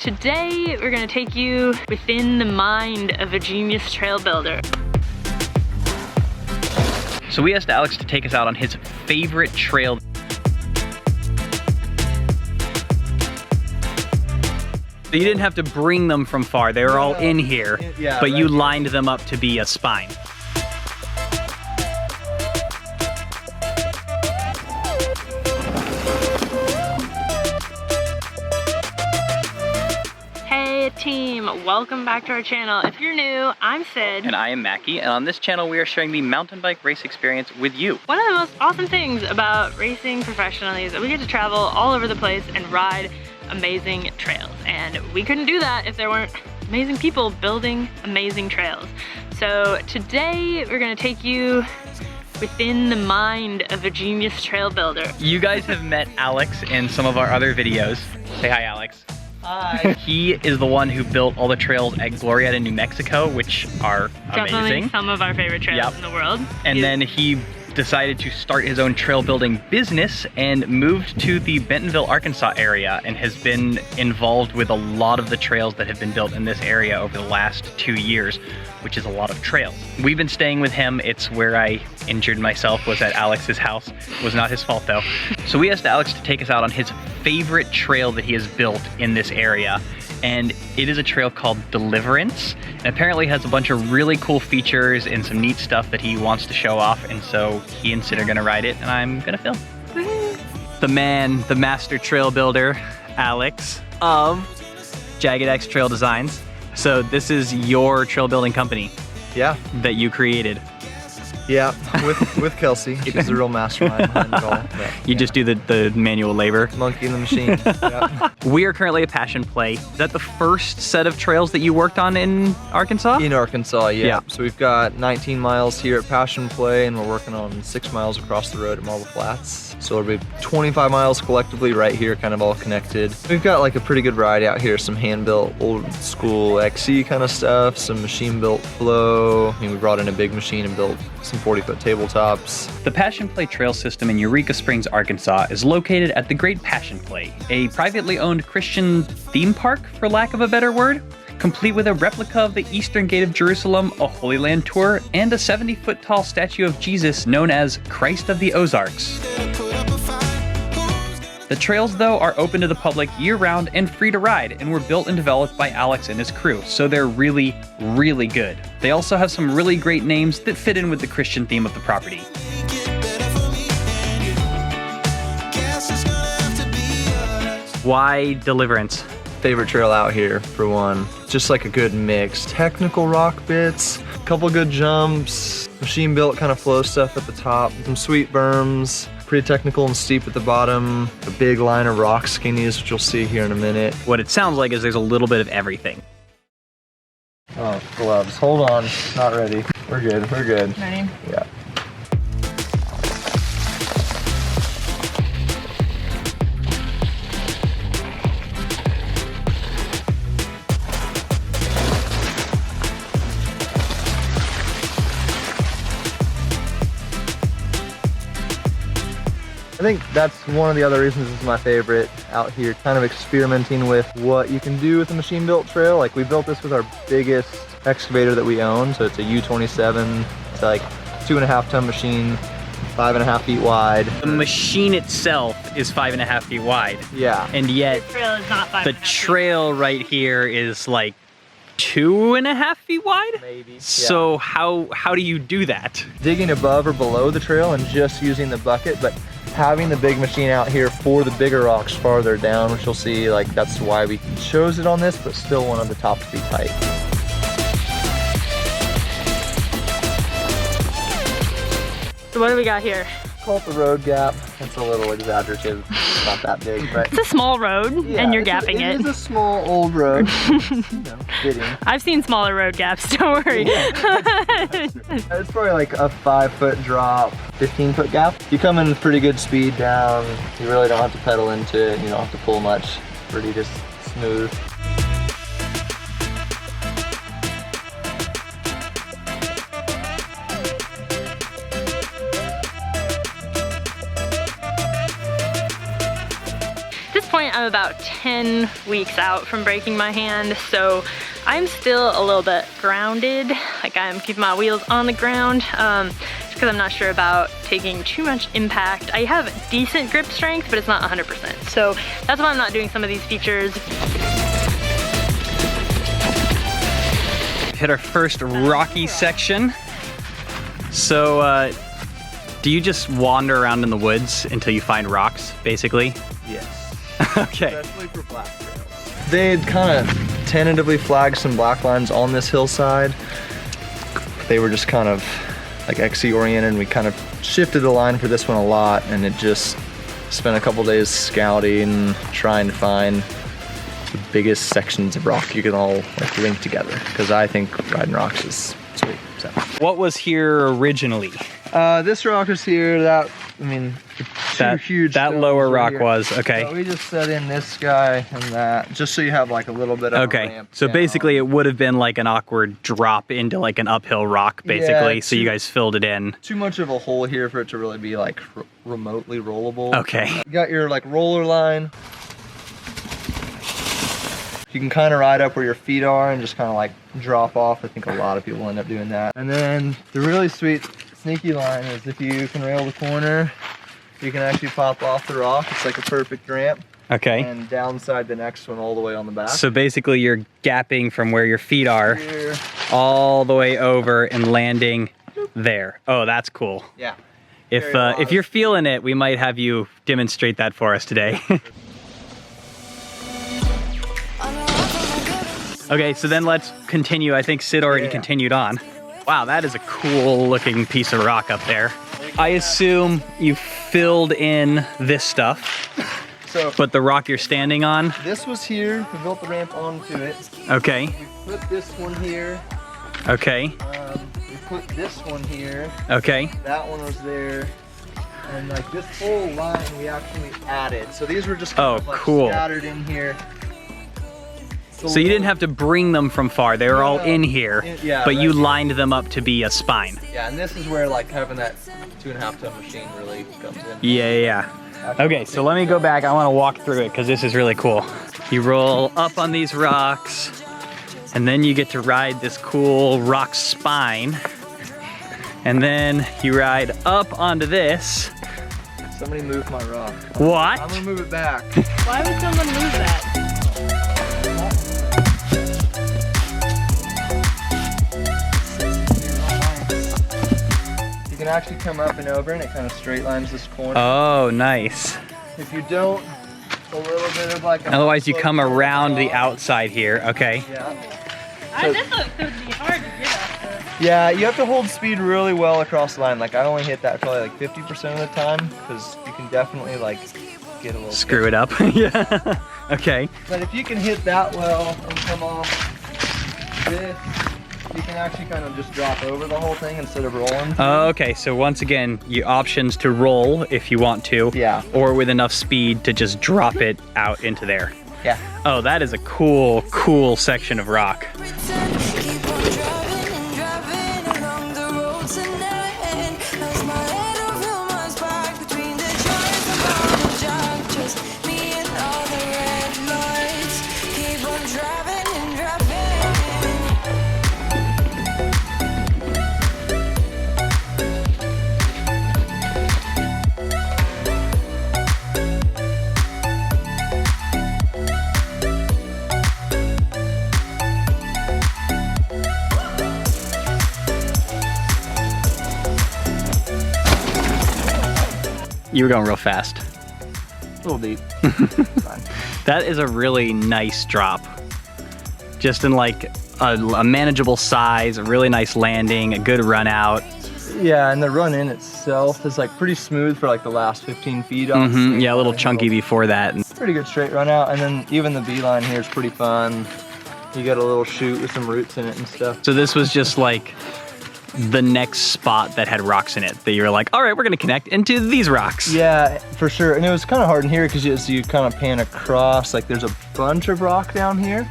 today we're gonna take you within the mind of a genius trail builder. So we asked Alex to take us out on his favorite trail. So you didn't have to bring them from far. They were all in here, yeah, but right you here. lined them up to be a spine. Hey team, welcome back to our channel. If you're new, I'm Sid. And I am Mackie, and on this channel we are sharing the mountain bike race experience with you. One of the most awesome things about racing professionally is that we get to travel all over the place and ride amazing trails. And we couldn't do that if there weren't amazing people building amazing trails. So today we're gonna take you within the mind of a genius trail builder. You guys have met Alex in some of our other videos. Say hi, Alex. Hi. He is the one who built all the trails at Glorieta, New Mexico, which are Definitely amazing. some of our favorite trails Yep. in the world. And then he decided to start his own trail building business and moved to the Bentonville, Arkansas area and has been involved with a lot of the trails that have been built in this area over the last 2 years, which is a lot of trails. We've been staying with him. It's where I injured myself, was at Alex's house. It was not his fault though. So we asked Alex to take us out on his favorite trail that he has built in this area. And it is a trail called Deliverance, and apparently has a bunch of really cool features and some neat stuff that he wants to show off, and so he and Sid are gonna ride it and I'm gonna film. The man, the master trail builder, Alex of Jagged Axe Trail Designs. So this is your trail building company Yeah, that you created. yeah, with Kelsey. She's the real mastermind behind it all. But, You just do the manual labor. monkey in the machine. Yeah. We are currently at Passion Play. Is that the first set of trails that you worked on in Arkansas? In Arkansas, yeah. Yeah. So we've got 19 miles here at Passion Play, and we're working on 6 miles across the road at Marble Flats. So it'll be 25 miles collectively right here, kind of all connected. We've got like a pretty good variety out here. Some hand-built, old school XC kind of stuff, some machine-built Flooaw. I mean, we brought in a big machine and built some 40-foot tabletops. The Passion Play Trail System in Eureka Springs, Arkansas is located at the Great Passion Play, a privately owned Christian theme park, for lack of a better word, complete with a replica of the Eastern Gate of Jerusalem, a Holy Land tour, and a 70-foot tall statue of Jesus known as Christ of the Ozarks. The trails, though, are open to the public year-round and free to ride, and were built and developed by Alex and his crew, so they're really, really good. They also have some really great names that fit in with the Christian theme of the property. Why Deliverance? Favorite trail out here, for one. Just like a good mix. Technical rock bits, a couple good jumps, machine built kind of flow stuff at the top, some sweet berms, pretty technical and steep at the bottom, a big line of rock skinnies, which you'll see here in a minute. What it sounds like is there's a little bit of everything. Oh, gloves, hold on, not ready. We're good, we're good. Ready? Yeah. I think that's one of the other reasons this is my favorite out here, kind of experimenting with what you can do with a machine built trail. Like we built this with our biggest excavator that we own, so it's a U27. It's like 2.5 ton machine, 5.5 feet wide. The machine itself is 5.5 feet wide, Yeah. and yet The trail is not 5.5 the feet. trail right here is like 2.5 feet wide? Maybe. Yeah. So how do you do that? Digging above or below the trail and just using the bucket, but having the big machine out here for the bigger rocks farther down, which you'll see, like that's why we chose it on this, but still wanted the top to be tight. So what do we got here? Call it the road gap. It's a little exaggerative. It's not that big, but It's a small road, and you're gapping It it. is a small old road. You know, fitting. I've seen smaller road gaps, don't worry. It's probably like a 5-foot drop, 15-foot gap. You come in pretty good speed down. You really don't have to pedal into it. You don't have to pull much. Pretty just smooth. At this point, I I'm about 10 weeks out from breaking my hand, so I'm still a little bit grounded. Like I'm keeping my wheels on the ground, just because I'm not sure about taking too much impact. I have decent grip strength, but it's not 100%. So that's why I'm not doing some of these features. Hit our first rocky section. So, do you just wander around in the woods until you find rocks, basically? Yes. Okay. Especially for black trails. They had kind of tentatively flagged some black lines on this hillside. They were just kind of like XC oriented, and we kind of shifted the line for this one a lot, and it just spent a couple days scouting, trying to find the biggest sections of rock you can all like link together, because I think Dryden Rocks is sweet. So. What was here originally? This rock is here. That, I mean, That lower rock was, okay. So we just set in this guy and that, just so you have like a little bit of a ramp so down. Basically it would have been like an awkward drop into like an uphill rock, basically, Yeah, so you guys filled it in. Too much of a hole here for it to really be like remotely rollable. Okay. You got your like roller line. You can kind of ride up where your feet are and just kind of like drop off. I think a lot of people end up doing that. And then the really sweet sneaky line is if you can rail the corner, you can actually pop off the rock. It's like a perfect ramp. Okay. And downside the next one all the way on the back. So basically you're gapping from where your feet are Here. all the way over and landing there. Oh, that's cool. Yeah. If you're feeling it, we might have you demonstrate that for us today. Okay, so then let's continue. I think Sid already continued on. Wow, that is a cool looking piece of rock up there. I assume you filled in this stuff, but the rock you're standing on? This was here. We built the ramp onto it. Okay. We put this one here. Okay. We put this one here. Okay. That one was there. And like this whole line we actually added. So these were just kind of like scattered in here. So you didn't have to bring them from far. They were all in here, but you lined them up to be a spine. Yeah, and this is where like having that 2.5 ton machine really comes in. Yeah. Okay, so let me go back. I want to walk through it because this is really cool. You roll up on these rocks, and then you get to ride this cool rock spine. And then you ride up onto this. Somebody moved my rock. What? I'm gonna move it back. Why would someone move that? You can actually come up and over, and it kind of straight lines this corner. Oh, nice. If you don't, a little bit of like. Otherwise, you come around the outside here. Okay. Yeah. This would be hard to get up there. Yeah, you have to hold speed really well across the line. Like I only hit that probably like 50% of the time, because you can definitely like get a little. Screw it up. Yeah. Okay. But if you can hit that well and come off this, you can actually kind of just drop over the whole thing instead of rolling. Okay, so once again, your options to roll if you want to. Yeah. Or with enough speed to just drop it out into there. Yeah. Oh, that is a cool, cool section of rock. You were going real fast. A little deep. That is a really nice drop. Just in like a manageable size, a really nice landing, a good run out. Yeah, and the run in itself is like pretty smooth for like the last 15 feet. Yeah, a little chunky before that. Pretty good straight run out, and then even the beeline here is pretty fun. You got a little chute with some roots in it and stuff. So this was just like the next spot that had rocks in it that you were like, all right, we're gonna connect into these rocks. Yeah, for sure. And it was kind of hard in here because as you kind of pan across, like there's a bunch of rock down here.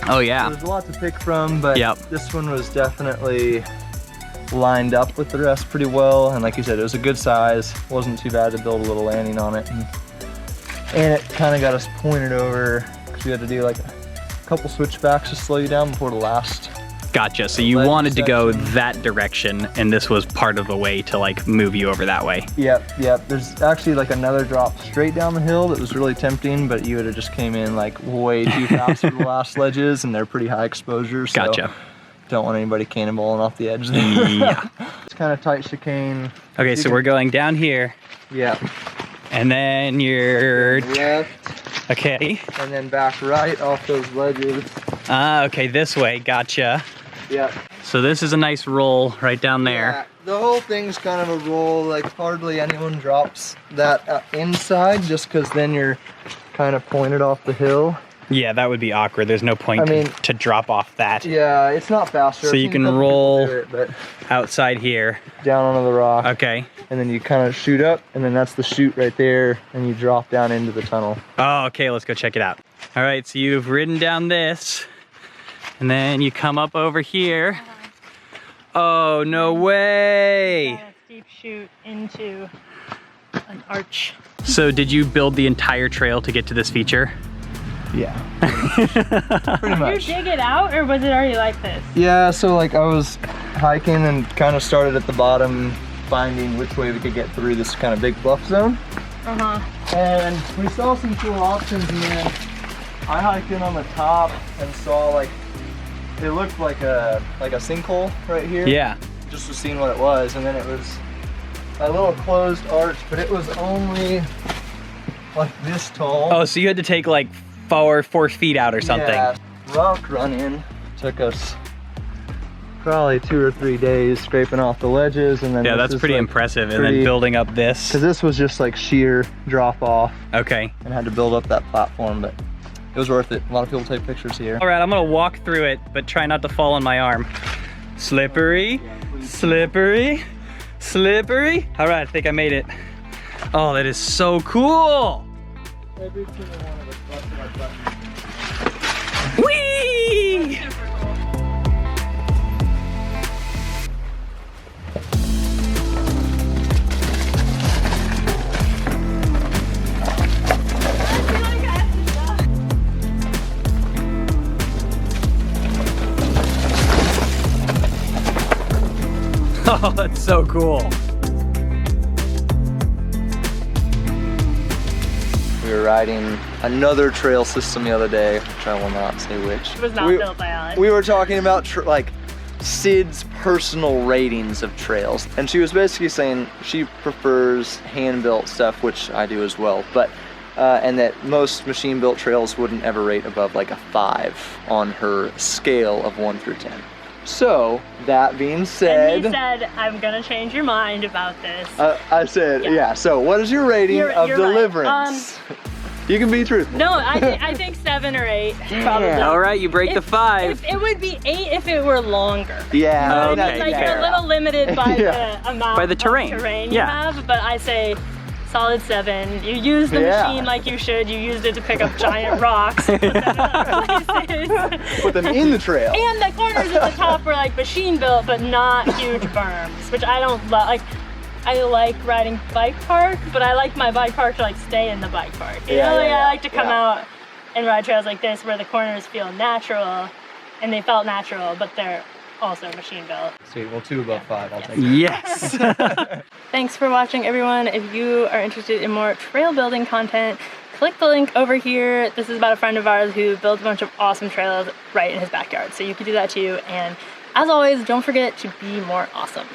Oh yeah. So there's a lot to pick from, but this one was definitely lined up with the rest pretty well. And like you said, it was a good size. Wasn't too bad to build a little landing on it. And And it kind of got us pointed over because we had to do like a couple switchbacks to slow you down before the last. Gotcha, so you wanted to go that direction, and this was part of the way to like move you over that way. Yep. There's actually like another drop straight down the hill that was really tempting, but you would have just came in like way too fast for the last ledges, and they're pretty high exposure. So Gotcha. Don't want anybody cannonballing off the edge there. Yeah. It's kind of tight chicane. Okay, so we're going down here. Yeah. And then you're... Left. Okay. And then back right off those ledges. Ah, okay, this way, gotcha. Yeah. So this is a nice roll right down there. Yeah, the whole thing's kind of a roll, like hardly anyone drops that inside just because then you're kind of pointed off the hill. Yeah, that would be awkward. There's no point to drop off that. Yeah, it's not faster. So you can roll but outside here. down onto the rock. Okay. And then you kind of shoot up, and then that's the chute right there, and you drop down into the tunnel. Oh, okay, let's go check it out. All right, so you've ridden down this, and then you come up over here. Oh, no way! A steep chute into an arch. So did you build the entire trail to get to this feature? Yeah. Pretty much. Did you dig it out, or was it already like this? Yeah, so like I was hiking and kind of started at the bottom, finding which way we could get through this kind of big bluff zone. And we saw some cool options, and then I hiked in on the top and saw like, it looked like a sinkhole right here. Yeah. Just was seeing what it was, and then it was a little closed arch, but it was only like this tall. Oh, so you had to take like 4 feet out or something. Yeah. Rock run in took us probably 2 or 3 days scraping off the ledges, and then Yeah, that's pretty impressive. And then building up this. Because this was just like sheer drop off. Okay. And had to build up that platform, but it was worth it. A lot of people take pictures here. All right, I'm gonna walk through it, but try not to fall on my arm. Slippery, slippery, slippery. All right, I think I made it. Oh, that is so cool. Every single one of us busted our butt. Whee! Oh, that's so cool. We were riding another trail system the other day, which I will not say which. It was not built by Alex. We were talking about like Sid's personal ratings of trails, and she was basically saying she prefers hand-built stuff, which I do as well, but and that most machine-built trails wouldn't ever rate above like a 5 on her scale of 1 through 10. So, that being said... And he said, I'm gonna change your mind about this. I said, yeah, so what is your rating of you're Deliverance? right. You can be truthful. No, I think 7 or 8, probably. All right, you break the 5. It would be 8 if it were longer. Yeah. Okay, It's like fair. you're a little limited by the amount By the terrain. of terrain Yeah. you have, but I say solid 7. You use the machine like you should. You used it to pick up giant rocks. Put them in other places. Put them in the trail. And the corners at the top were like machine built, but not huge berms, which I don't love. Like, I like riding bike park, but I like my bike park to like stay in the bike park. You know, I like to come out and ride trails like this where the corners feel natural, and they felt natural, but they're also machine built. Sweet, well 2 above 5, I'll take it. Yes. Thanks for watching, everyone. If you are interested in more trail building content, click the link over here. This is about a friend of ours who built a bunch of awesome trails right in his backyard. So you can do that too. And as always, don't forget to be more awesome.